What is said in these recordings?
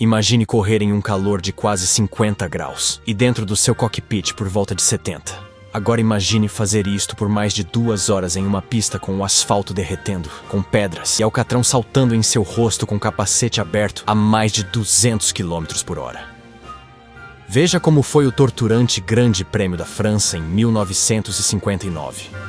Imagine correr em um calor de quase 50 graus e dentro do seu cockpit por volta de 70. Agora imagine fazer isto por mais de 2 horas em uma pista com o asfalto derretendo, com pedras e alcatrão saltando em seu rosto com o capacete aberto a mais de 200 km por hora. Veja como foi o torturante Grande Prêmio da França em 1959.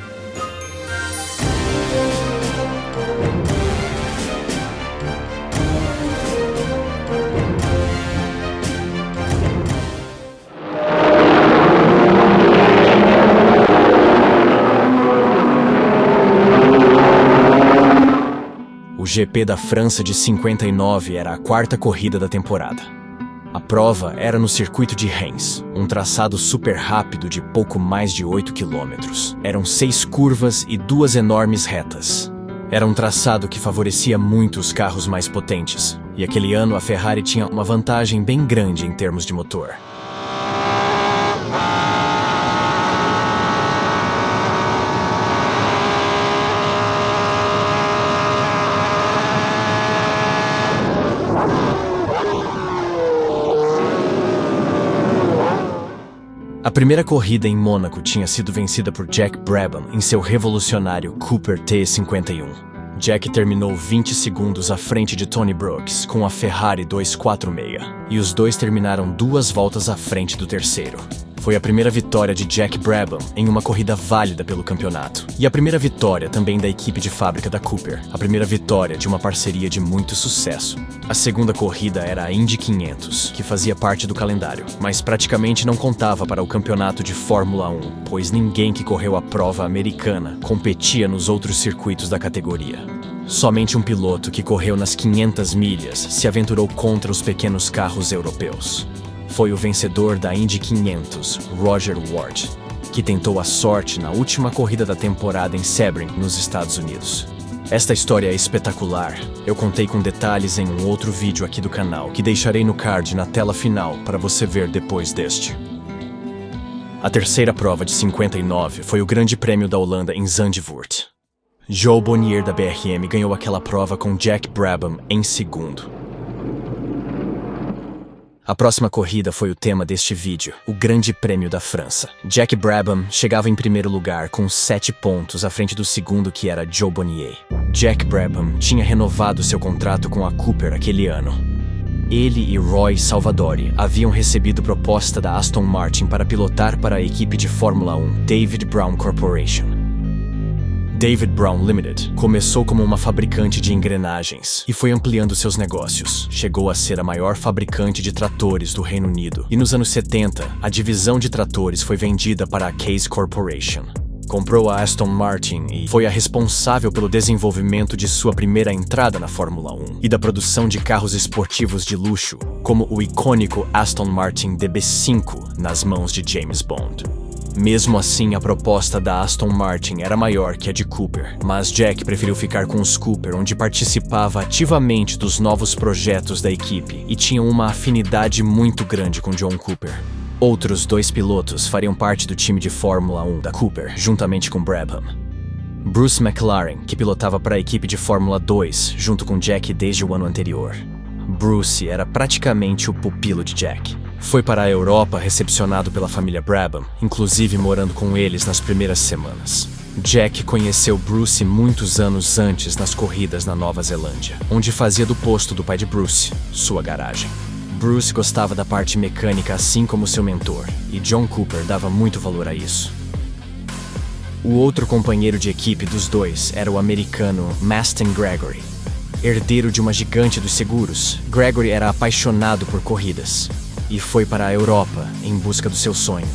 O GP da França de 59 era a 4ª corrida da temporada. A prova era no circuito de Reims, um traçado super rápido de pouco mais de 8 km. Eram 6 curvas e 2 enormes retas. Era um traçado que favorecia muito os carros mais potentes, e aquele ano a Ferrari tinha uma vantagem bem grande em termos de motor. A primeira corrida em Mônaco tinha sido vencida por Jack Brabham em seu revolucionário Cooper T51. Jack terminou 20 segundos à frente de Tony Brooks com a Ferrari 246, e os dois terminaram 2 voltas à frente do terceiro. Foi a primeira vitória de Jack Brabham em uma corrida válida pelo campeonato, e a primeira vitória também da equipe de fábrica da Cooper, a primeira vitória de uma parceria de muito sucesso. A segunda corrida era a Indy 500, que fazia parte do calendário, mas praticamente não contava para o campeonato de Fórmula 1, pois ninguém que correu a prova americana competia nos outros circuitos da categoria. Somente um piloto que correu nas 500 milhas se aventurou contra os pequenos carros europeus. Foi o vencedor da Indy 500, Roger Ward, que tentou a sorte na última corrida da temporada em Sebring, nos Estados Unidos. Esta história é espetacular. Eu contei com detalhes em um outro vídeo aqui do canal, que deixarei no card na tela final para você ver depois deste. A terceira prova de 59 foi o Grande Prêmio da Holanda em Zandvoort. Joe Bonnier da BRM ganhou aquela prova com Jack Brabham em segundo. A próxima corrida foi o tema deste vídeo, o Grande Prêmio da França. Jack Brabham chegava em primeiro lugar com 7 pontos à frente do segundo, que era Joe Bonnier. Jack Brabham tinha renovado seu contrato com a Cooper aquele ano. Ele e Roy Salvadori haviam recebido proposta da Aston Martin para pilotar para a equipe de Fórmula 1 David Brown Corporation. David Brown Limited começou como uma fabricante de engrenagens e foi ampliando seus negócios. Chegou a ser a maior fabricante de tratores do Reino Unido. E nos anos 70, a divisão de tratores foi vendida para a Case Corporation. Comprou a Aston Martin e foi a responsável pelo desenvolvimento de sua primeira entrada na Fórmula 1 e da produção de carros esportivos de luxo, como o icônico Aston Martin DB5 nas mãos de James Bond. Mesmo assim, a proposta da Aston Martin era maior que a de Cooper, mas Jack preferiu ficar com os Cooper, onde participava ativamente dos novos projetos da equipe e tinha uma afinidade muito grande com John Cooper. Outros 2 pilotos fariam parte do time de Fórmula 1 da Cooper, juntamente com Brabham. Bruce McLaren, que pilotava para a equipe de Fórmula 2, junto com Jack desde o ano anterior. Bruce era praticamente o pupilo de Jack. Foi para a Europa recepcionado pela família Brabham, inclusive morando com eles nas primeiras semanas. Jack conheceu Bruce muitos anos antes nas corridas na Nova Zelândia, onde fazia do posto do pai de Bruce, sua garagem. Bruce gostava da parte mecânica assim como seu mentor, e John Cooper dava muito valor a isso. O outro companheiro de equipe dos dois era o americano Mastin Gregory. Herdeiro de uma gigante dos seguros, Gregory era apaixonado por corridas e foi para a Europa em busca do seu sonho.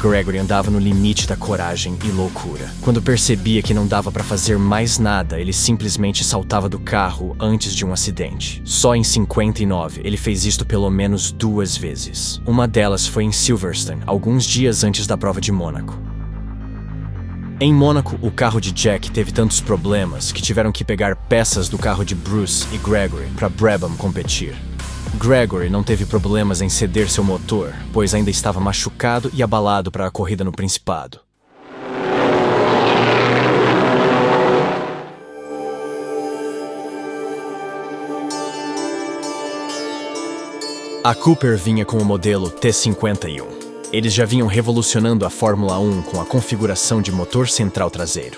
Gregory andava no limite da coragem e loucura. Quando percebia que não dava para fazer mais nada, ele simplesmente saltava do carro antes de um acidente. Só em 59 ele fez isto pelo menos 2 vezes. Uma delas foi em Silverstone, alguns dias antes da prova de Mônaco. Em Mônaco, o carro de Jack teve tantos problemas que tiveram que pegar peças do carro de Bruce e Gregory para Brabham competir. Gregory não teve problemas em ceder seu motor, pois ainda estava machucado e abalado para a corrida no Principado. A Cooper vinha com o modelo T51. Eles já vinham revolucionando a Fórmula 1 com a configuração de motor central traseiro.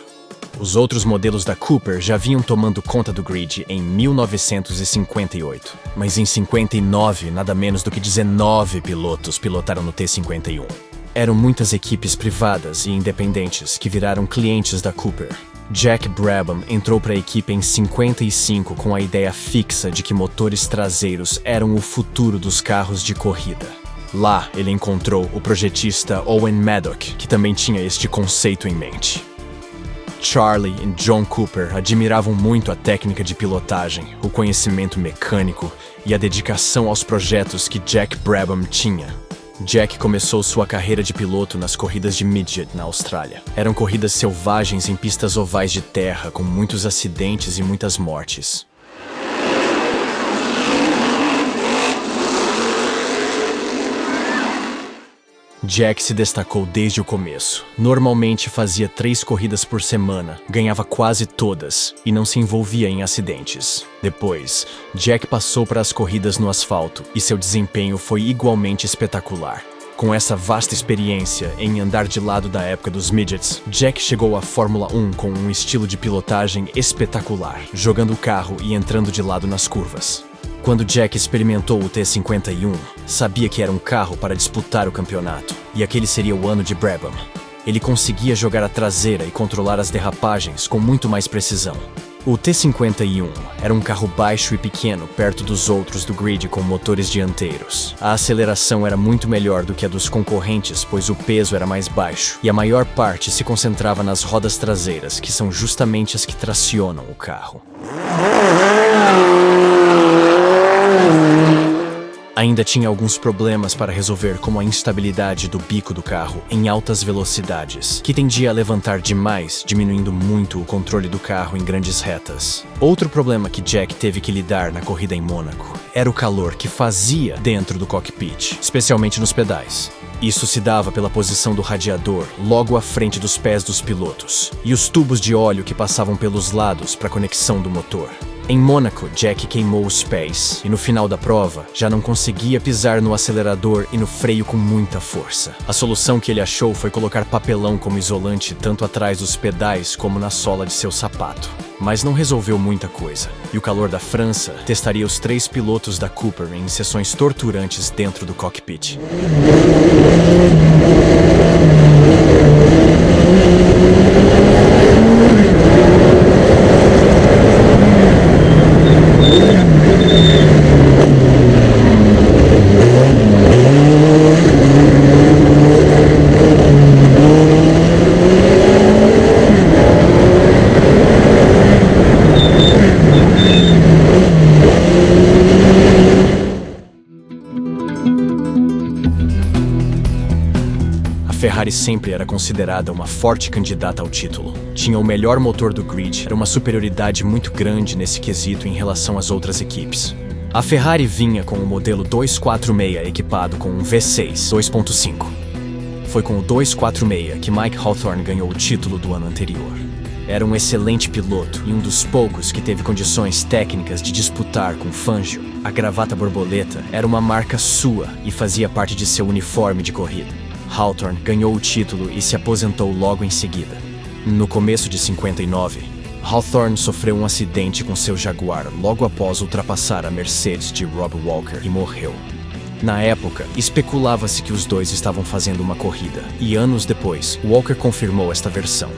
Os outros modelos da Cooper já vinham tomando conta do grid em 1958, mas em 59, nada menos do que 19 pilotos pilotaram no T51. Eram muitas equipes privadas e independentes que viraram clientes da Cooper. Jack Brabham entrou para a equipe em 55 com a ideia fixa de que motores traseiros eram o futuro dos carros de corrida. Lá, ele encontrou o projetista Owen Maddock, que também tinha este conceito em mente. Charlie e John Cooper admiravam muito a técnica de pilotagem, o conhecimento mecânico e a dedicação aos projetos que Jack Brabham tinha. Jack começou sua carreira de piloto nas corridas de Midget, na Austrália. Eram corridas selvagens em pistas ovais de terra, com muitos acidentes e muitas mortes. Jack se destacou desde o começo. Normalmente fazia 3 corridas por semana, ganhava quase todas e não se envolvia em acidentes. Depois, Jack passou para as corridas no asfalto e seu desempenho foi igualmente espetacular. Com essa vasta experiência em andar de lado da época dos midgets, Jack chegou à Fórmula 1 com um estilo de pilotagem espetacular, jogando o carro e entrando de lado nas curvas. Quando Jack experimentou o T51, sabia que era um carro para disputar o campeonato, e aquele seria o ano de Brabham. Ele conseguia jogar a traseira e controlar as derrapagens com muito mais precisão. O T51 era um carro baixo e pequeno perto dos outros do grid com motores dianteiros. A aceleração era muito melhor do que a dos concorrentes, pois o peso era mais baixo, e a maior parte se concentrava nas rodas traseiras, que são justamente as que tracionam o carro. Ainda tinha alguns problemas para resolver, como a instabilidade do bico do carro em altas velocidades, que tendia a levantar demais, diminuindo muito o controle do carro em grandes retas. Outro problema que Jack teve que lidar na corrida em Mônaco era o calor que fazia dentro do cockpit, especialmente nos pedais. Isso se dava pela posição do radiador logo à frente dos pés dos pilotos, e os tubos de óleo que passavam pelos lados para a conexão do motor. Em Mônaco, Jack queimou os pés e no final da prova já não conseguia pisar no acelerador e no freio com muita força. A solução que ele achou foi colocar papelão como isolante tanto atrás dos pedais como na sola de seu sapato. Mas não resolveu muita coisa, e o calor da França testaria os 3 pilotos da Cooper em sessões torturantes dentro do cockpit. A Ferrari sempre era considerada uma forte candidata ao título. Tinha o melhor motor do grid, era uma superioridade muito grande nesse quesito em relação às outras equipes. A Ferrari vinha com o modelo 246 equipado com um V6 2.5. Foi com o 246 que Mike Hawthorne ganhou o título do ano anterior. Era um excelente piloto e um dos poucos que teve condições técnicas de disputar com Fangio. A gravata borboleta era uma marca sua e fazia parte de seu uniforme de corrida. Hawthorne ganhou o título e se aposentou logo em seguida. No começo de 59, Hawthorne sofreu um acidente com seu Jaguar logo após ultrapassar a Mercedes de Rob Walker e morreu. Na época, especulava-se que os dois estavam fazendo uma corrida, e anos depois, Walker confirmou esta versão.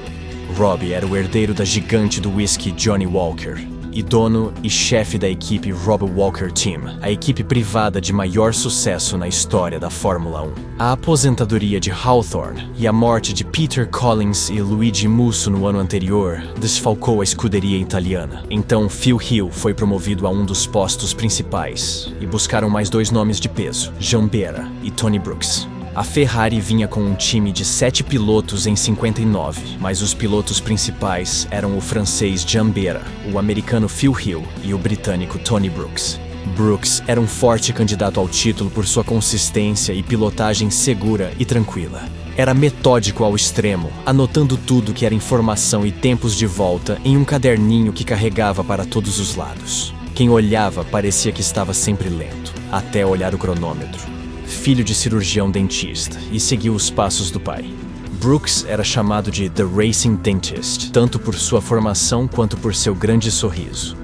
Rob era o herdeiro da gigante do whisky Johnny Walker, e dono e chefe da equipe Rob Walker Team, a equipe privada de maior sucesso na história da Fórmula 1. A aposentadoria de Hawthorne e a morte de Peter Collins e Luigi Musso no ano anterior desfalcou a escuderia italiana. Então Phil Hill foi promovido a um dos postos principais e buscaram mais 2 nomes de peso, Giambera e Tony Brooks. A Ferrari vinha com um time de 7 pilotos em 59, mas os pilotos principais eram o francês Giambera, o americano Phil Hill e o britânico Tony Brooks. Brooks era um forte candidato ao título por sua consistência e pilotagem segura e tranquila. Era metódico ao extremo, anotando tudo que era informação e tempos de volta em um caderninho que carregava para todos os lados. Quem olhava parecia que estava sempre lento, até olhar o cronômetro. Filho de cirurgião dentista, e seguiu os passos do pai. Brooks era chamado de The Racing Dentist, tanto por sua formação quanto por seu grande sorriso.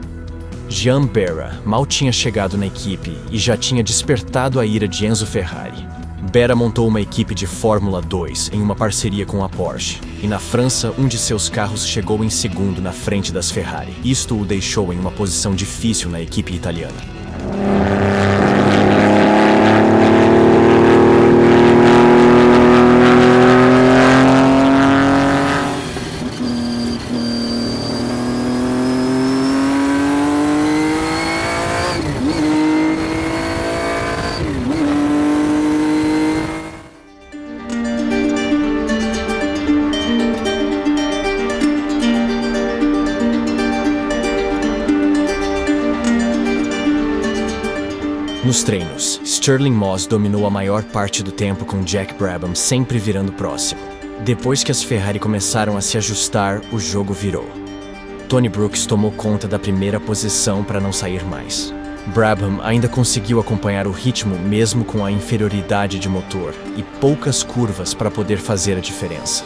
Jean Berra mal tinha chegado na equipe e já tinha despertado a ira de Enzo Ferrari. Berra montou uma equipe de Fórmula 2 em uma parceria com a Porsche, e na França um de seus carros chegou em segundo na frente das Ferrari. Isto o deixou em uma posição difícil na equipe italiana. Nos treinos, Stirling Moss dominou a maior parte do tempo com Jack Brabham sempre virando próximo. Depois que as Ferrari começaram a se ajustar, o jogo virou. Tony Brooks tomou conta da primeira posição para não sair mais. Brabham ainda conseguiu acompanhar o ritmo mesmo com a inferioridade de motor e poucas curvas para poder fazer a diferença.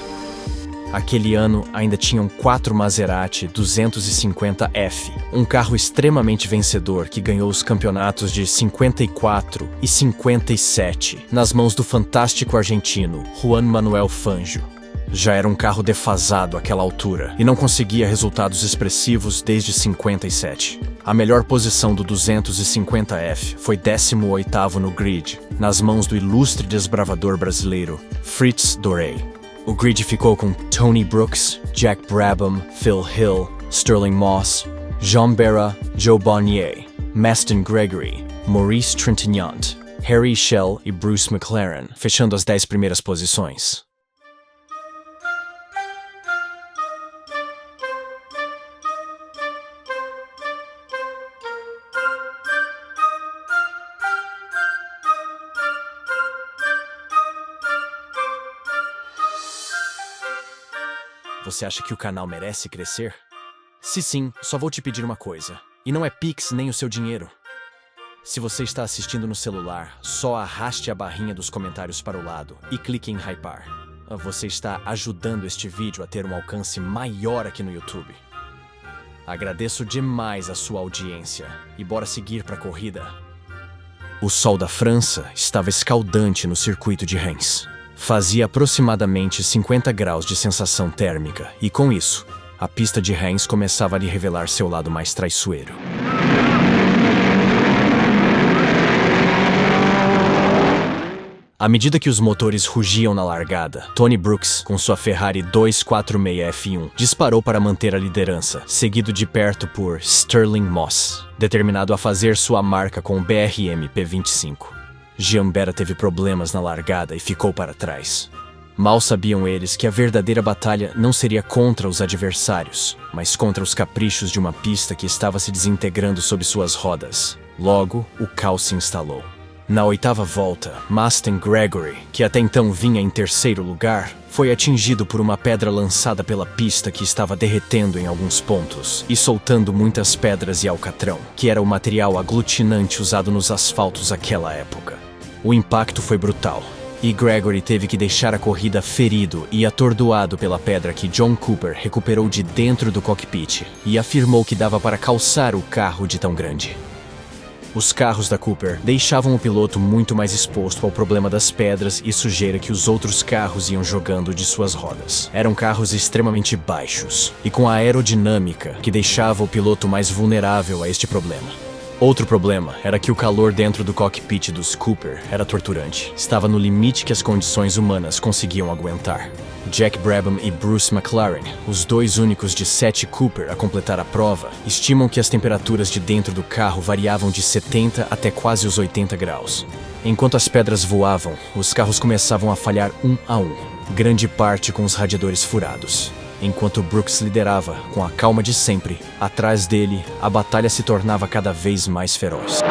Aquele ano ainda tinham 4 Maserati 250F, um carro extremamente vencedor que ganhou os campeonatos de 54 e 57 nas mãos do fantástico argentino Juan Manuel Fangio. Já era um carro defasado àquela altura e não conseguia resultados expressivos desde 57. A melhor posição do 250F foi 18º no grid, nas mãos do ilustre desbravador brasileiro Fritz Doré. O grid ficou com Tony Brooks, Jack Brabham, Phil Hill, Stirling Moss, Jean Berra, Joe Bonnier, Maston Gregory, Maurice Trintignant, Harry Schell e Bruce McLaren, fechando as 10 primeiras posições. Você acha que o canal merece crescer? Se sim, só vou te pedir uma coisa. E não é Pix nem o seu dinheiro. Se você está assistindo no celular, só arraste a barrinha dos comentários para o lado e clique em hypar. Você está ajudando este vídeo a ter um alcance maior aqui no YouTube. Agradeço demais a sua audiência e bora seguir para a corrida. O sol da França estava escaldante no circuito de Reims. Fazia aproximadamente 50 graus de sensação térmica e, com isso, a pista de Reims começava a lhe revelar seu lado mais traiçoeiro. À medida que os motores rugiam na largada, Tony Brooks, com sua Ferrari 246F1, disparou para manter a liderança, seguido de perto por Stirling Moss, determinado a fazer sua marca com o BRM P25. Jean Berra teve problemas na largada e ficou para trás. Mal sabiam eles que a verdadeira batalha não seria contra os adversários, mas contra os caprichos de uma pista que estava se desintegrando sob suas rodas. Logo, o caos se instalou. Na 8ª volta, Maston Gregory, que até então vinha em 3º lugar, foi atingido por uma pedra lançada pela pista que estava derretendo em alguns pontos e soltando muitas pedras e alcatrão, que era o material aglutinante usado nos asfaltos daquela época. O impacto foi brutal, e Gregory teve que deixar a corrida ferido e atordoado pela pedra que John Cooper recuperou de dentro do cockpit e afirmou que dava para calçar o carro de tão grande. Os carros da Cooper deixavam o piloto muito mais exposto ao problema das pedras e sujeira que os outros carros iam jogando de suas rodas. Eram carros extremamente baixos e com a aerodinâmica que deixava o piloto mais vulnerável a este problema. Outro problema era que o calor dentro do cockpit dos Cooper era torturante. Estava no limite que as condições humanas conseguiam aguentar. Jack Brabham e Bruce McLaren, os dois únicos de 7 Cooper a completar a prova, estimam que as temperaturas de dentro do carro variavam de 70 até quase os 80 graus. Enquanto as pedras voavam, os carros começavam a falhar um a um, grande parte com os radiadores furados. Enquanto Brooks liderava, com a calma de sempre, atrás dele, a batalha se tornava cada vez mais feroz.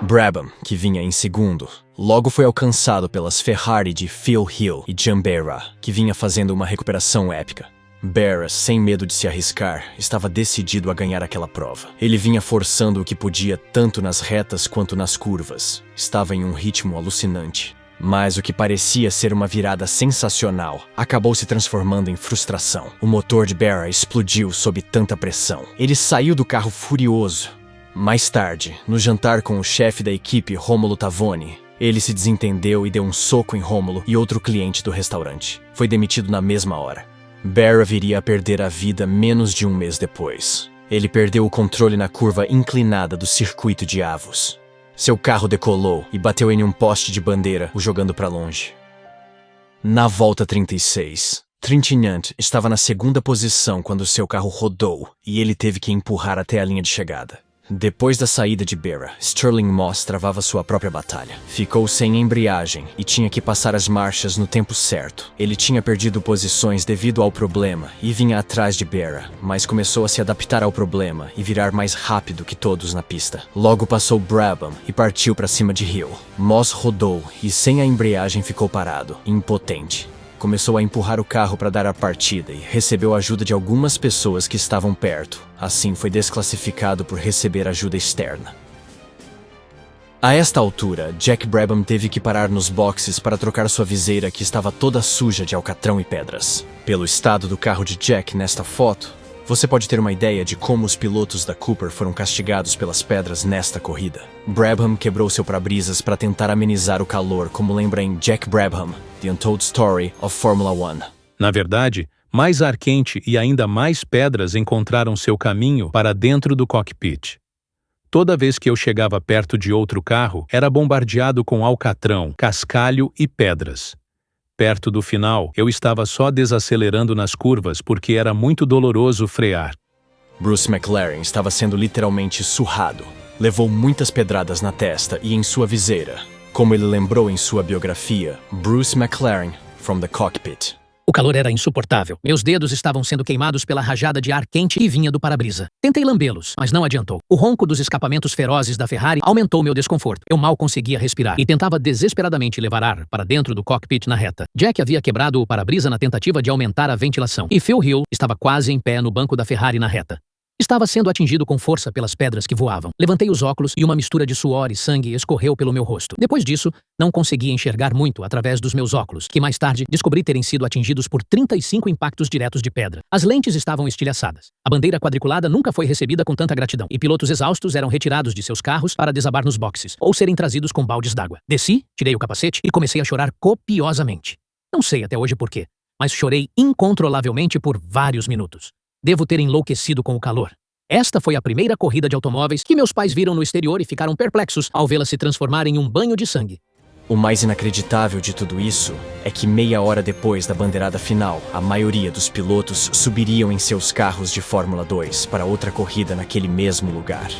Brabham Brabham, que vinha em segundo, logo foi alcançado pelas Ferrari de Phil Hill e Jan Behra, que vinha fazendo uma recuperação épica. Behra, sem medo de se arriscar, estava decidido a ganhar aquela prova. Ele vinha forçando o que podia tanto nas retas quanto nas curvas. Estava em um ritmo alucinante. Mas o que parecia ser uma virada sensacional acabou se transformando em frustração. O motor de Behra explodiu sob tanta pressão. Ele saiu do carro furioso. Mais tarde, no jantar com o chefe da equipe, Rômulo Tavoni, ele se desentendeu e deu um soco em Rômulo e outro cliente do restaurante. Foi demitido na mesma hora. Behra viria a perder a vida menos de um mês depois. Ele perdeu o controle na curva inclinada do circuito de Avos. Seu carro decolou e bateu em um poste de bandeira, o jogando para longe. Na volta 36, Trintignant estava na segunda posição quando seu carro rodou e ele teve que empurrar até a linha de chegada. Depois da saída de Behra, Stirling Moss travava sua própria batalha. Ficou sem embreagem e tinha que passar as marchas no tempo certo. Ele tinha perdido posições devido ao problema e vinha atrás de Behra, mas começou a se adaptar ao problema e virar mais rápido que todos na pista. Logo passou Brabham e partiu para cima de Hill. Moss rodou e sem a embreagem ficou parado, impotente. Começou a empurrar o carro para dar a partida e recebeu a ajuda de algumas pessoas que estavam perto. Assim, foi desclassificado por receber ajuda externa. A esta altura, Jack Brabham teve que parar nos boxes para trocar sua viseira que estava toda suja de alcatrão e pedras. Pelo estado do carro de Jack nesta foto, você pode ter uma ideia de como os pilotos da Cooper foram castigados pelas pedras nesta corrida. Brabham quebrou seu para-brisas para tentar amenizar o calor, como lembra em Jack Brabham, The Untold Story of Formula One. Na verdade, mais ar quente e ainda mais pedras encontraram seu caminho para dentro do cockpit. Toda vez que eu chegava perto de outro carro, era bombardeado com alcatrão, cascalho e pedras. Perto do final, eu estava só desacelerando nas curvas porque era muito doloroso frear. Bruce McLaren estava sendo literalmente surrado. Levou muitas pedradas na testa e em sua viseira. Como ele lembrou em sua biografia, Bruce McLaren, from the cockpit. O calor era insuportável. Meus dedos estavam sendo queimados pela rajada de ar quente que vinha do para-brisa. Tentei lambê-los, mas não adiantou. O ronco dos escapamentos ferozes da Ferrari aumentou meu desconforto. Eu mal conseguia respirar e tentava desesperadamente levar ar para dentro do cockpit na reta. Jack havia quebrado o para-brisa na tentativa de aumentar a ventilação. E Phil Hill estava quase em pé no banco da Ferrari na reta. Estava sendo atingido com força pelas pedras que voavam. Levantei os óculos e uma mistura de suor e sangue escorreu pelo meu rosto. Depois disso, não conseguia enxergar muito através dos meus óculos, que mais tarde descobri terem sido atingidos por 35 impactos diretos de pedra. As lentes estavam estilhaçadas. A bandeira quadriculada nunca foi recebida com tanta gratidão, e pilotos exaustos eram retirados de seus carros para desabar nos boxes, ou serem trazidos com baldes d'água. Desci, tirei o capacete e comecei a chorar copiosamente. Não sei até hoje porquê, mas chorei incontrolavelmente por vários minutos. Devo ter enlouquecido com o calor. Esta foi a primeira corrida de automóveis que meus pais viram no exterior e ficaram perplexos ao vê-la se transformar em um banho de sangue. O mais inacreditável de tudo isso é que meia hora depois da bandeirada final, a maioria dos pilotos subiriam em seus carros de Fórmula 2 para outra corrida naquele mesmo lugar.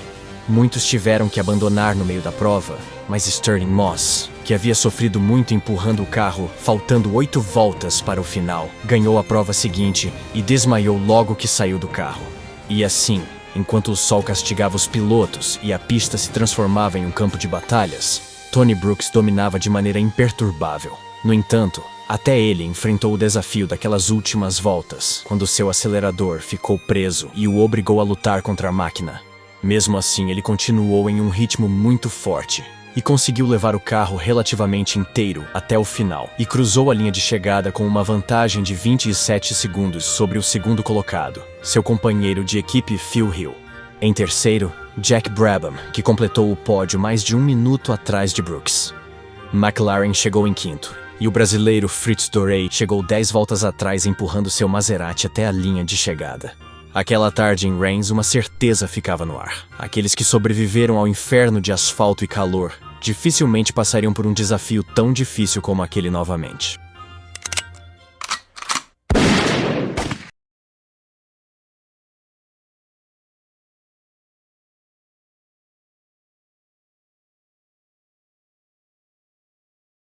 Muitos tiveram que abandonar no meio da prova, mas Stirling Moss, que havia sofrido muito empurrando o carro, faltando 8 voltas para o final, ganhou a prova seguinte e desmaiou logo que saiu do carro. E assim, enquanto o sol castigava os pilotos e a pista se transformava em um campo de batalhas, Tony Brooks dominava de maneira imperturbável. No entanto, até ele enfrentou o desafio daquelas últimas voltas, quando seu acelerador ficou preso e o obrigou a lutar contra a máquina. Mesmo assim, ele continuou em um ritmo muito forte e conseguiu levar o carro relativamente inteiro até o final e cruzou a linha de chegada com uma vantagem de 27 segundos sobre o segundo colocado, seu companheiro de equipe Phil Hill. Em terceiro, Jack Brabham, que completou o pódio mais de 1 minuto atrás de Brooks. McLaren chegou em quinto e o brasileiro Fritz Dorey chegou 10 voltas atrás empurrando seu Maserati até a linha de chegada. Aquela tarde em Reims, uma certeza ficava no ar. Aqueles que sobreviveram ao inferno de asfalto e calor dificilmente passariam por um desafio tão difícil como aquele novamente.